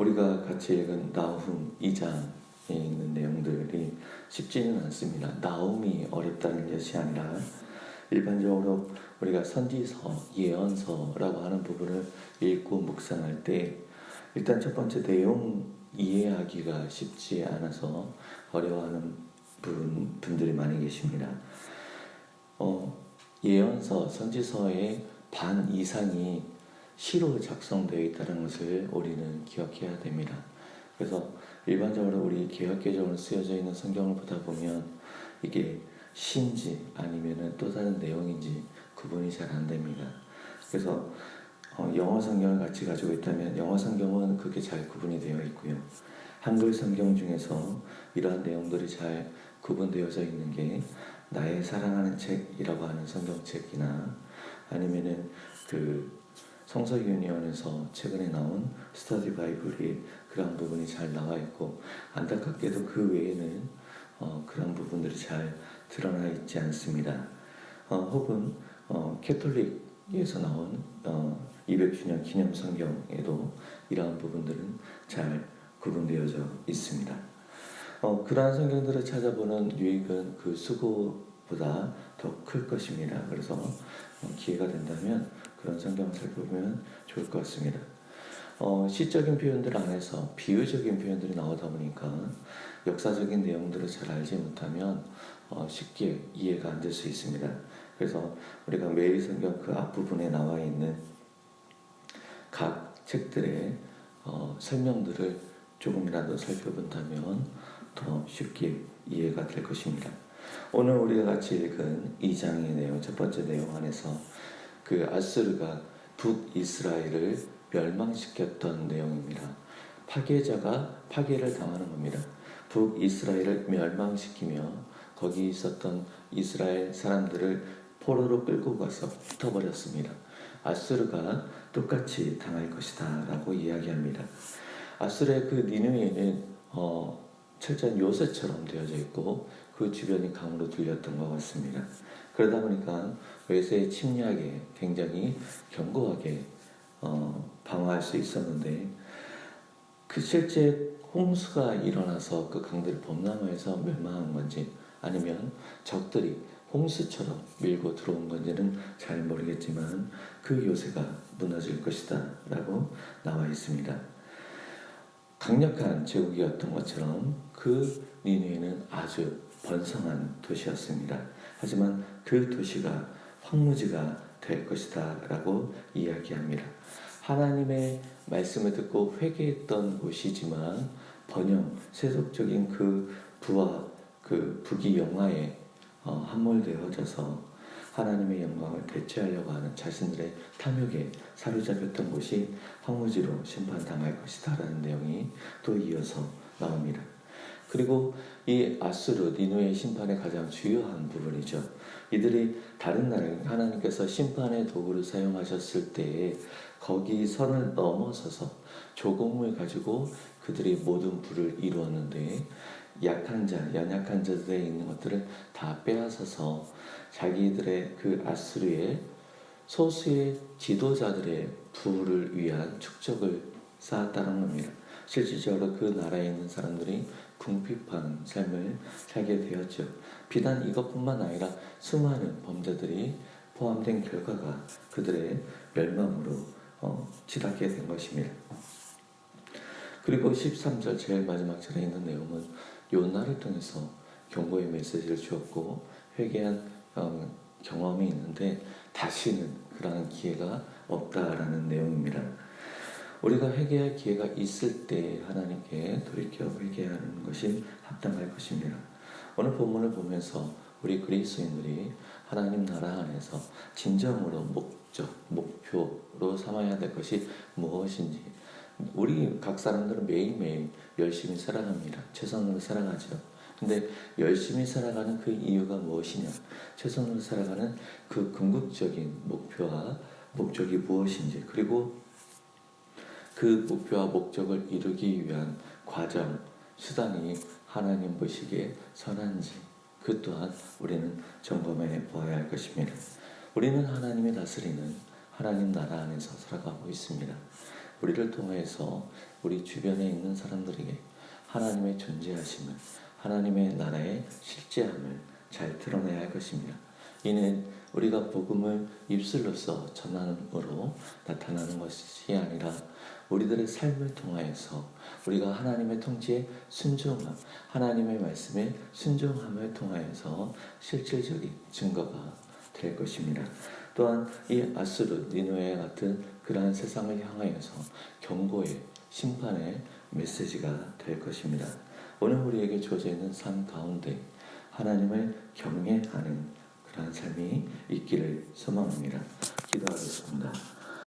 우리가 같이 읽은 나훔 2장에 있는 내용들이 쉽지는 않습니다. 나훔이 어렵다는 것이 아니라 일반적으로 우리가 선지서, 예언서라고 하는 부분을 읽고 묵상할 때 일단 첫 번째 내용 이해하기가 쉽지 않아서 어려워하는 분들이 많이 계십니다. 예언서, 선지서의 반 이상이 시로 작성되어 있다는 것을 우리는 기억해야 됩니다. 그래서 일반적으로 우리 개역개정으로 쓰여져 있는 성경을 보다 보면 이게 시인지 아니면 또 다른 내용인지 구분이 잘 안 됩니다. 그래서 영어 성경을 같이 가지고 있다면 영어 성경은 그게 잘 구분이 되어 있고요. 한글 성경 중에서 이러한 내용들이 잘 구분되어져 있는 게 나의 사랑하는 책이라고 하는 성경책이나 아니면은 그 성서 유니온에서 최근에 나온 스터디 바이블이 그런 부분이 잘 나와 있고, 안타깝게도 그 외에는 그런 부분들이 잘 드러나 있지 않습니다. 혹은 캐톨릭에서 나온 200주년 기념 성경에도 이러한 부분들은 잘 구분되어져 있습니다. 그러한 성경들을 찾아보는 유익은 그 수고보다 더 클 것입니다. 그래서 기회가 된다면 그런 성경을 살펴보면 좋을 것 같습니다. 시적인 표현들 안에서 비유적인 표현들이 나오다 보니까 역사적인 내용들을 잘 알지 못하면 쉽게 이해가 안 될 수 있습니다. 그래서 우리가 매일 성경 그 앞부분에 나와 있는 각 책들의 설명들을 조금이라도 살펴본다면 더 쉽게 이해가 될 것입니다. 오늘 우리가 같이 읽은 2장의 내용, 첫 번째 내용 안에서 그 아수르가 북이스라엘을 멸망시켰던 내용입니다. 파괴자가 파괴를 당하는 겁니다. 북이스라엘을 멸망시키며 거기 있었던 이스라엘 사람들을 포로로 끌고 가서 흩어버렸습니다. 아수르가 똑같이 당할 것이다 라고 이야기합니다. 아수르의 그 니느웨는 철저한 요새처럼 되어져 있고 그 주변이 강으로 들렸던 것 같습니다. 그러다 보니까 외세의 침략에 굉장히 견고하게 방어할 수 있었는데, 그 실제 홍수가 일어나서 그 강들을 범람해서 멸망한 건지 아니면 적들이 홍수처럼 밀고 들어온 건지는 잘 모르겠지만 그 요새가 무너질 것이다 라고 나와 있습니다. 강력한 제국이었던 것처럼 그 니느웨는 아주 번성한 도시였습니다. 하지만 그 도시가 황무지가 될 것이다 라고 이야기합니다. 하나님의 말씀을 듣고 회개했던 곳이지만 번영, 세속적인 그 부와 그 부귀 영화에 함몰되어져서 하나님의 영광을 대체하려고 하는 자신들의 탐욕에 사로잡혔던 곳이 황무지로 심판당할 것이다 라는 내용이 또 이어서 나옵니다. 그리고 이 아수르, 니느웨의 심판의 가장 주요한 부분이죠. 이들이 다른 나라에 하나님께서 심판의 도구를 사용하셨을 때에 거기 선을 넘어서서 조공을 가지고 그들이 모든 부를 이루었는데, 약한 자, 연약한 자들에 있는 것들을 다 빼앗아서 자기들의 그 아수르의 소수의 지도자들의 부를 위한 축적을 쌓았다는 겁니다. 실질적으로 그 나라에 있는 사람들이 궁핍한 삶을 살게 되었죠. 비단 이것뿐만 아니라 수많은 범죄들이 포함된 결과가 그들의 멸망으로 치닫게 된 것입니다. 그리고 13절 제일 마지막 절에 있는 내용은 요나를 통해서 경고의 메시지를 주었고 회개한 경험이 있는데 다시는 그러한 기회가 없다라는 내용입니다. 우리가 회개할 기회가 있을 때 하나님께 돌이켜 회개하는 것이 합당할 것입니다. 오늘 본문을 보면서 우리 그리스도인들이 하나님 나라 안에서 진정으로 목표로 삼아야 될 것이 무엇인지, 우리 각 사람들은 매일매일 열심히 살아갑니다. 최선으로 살아가죠. 근데 열심히 살아가는 그 이유가 무엇이냐? 최선으로 살아가는 그 궁극적인 목표와 목적이 무엇인지, 그리고 그 목표와 목적을 이루기 위한 과정, 수단이 하나님 보시기에 선한지 그 또한 우리는 점검해 보아야 할 것입니다. 우리는 하나님이 다스리는 하나님 나라 안에서 살아가고 있습니다. 우리를 통해서 우리 주변에 있는 사람들에게 하나님의 존재하심을, 하나님의 나라의 실제함을 잘 드러내야 할 것입니다. 이는 우리가 복음을 입술로서 전함으로 나타나는 것이 아니라 우리들의 삶을 통하여서 우리가 하나님의 통치에 순종함, 하나님의 말씀에 순종함을 통하여서 실질적인 증거가 될 것입니다. 또한 이 아수르, 니느웨 같은 그러한 세상을 향하여서 경고의, 심판의 메시지가 될 것입니다. 오늘 우리에게 주어져 있는 삶 가운데 하나님을 경외하는 그러한 삶이 있기를 소망합니다. 기도하겠습니다.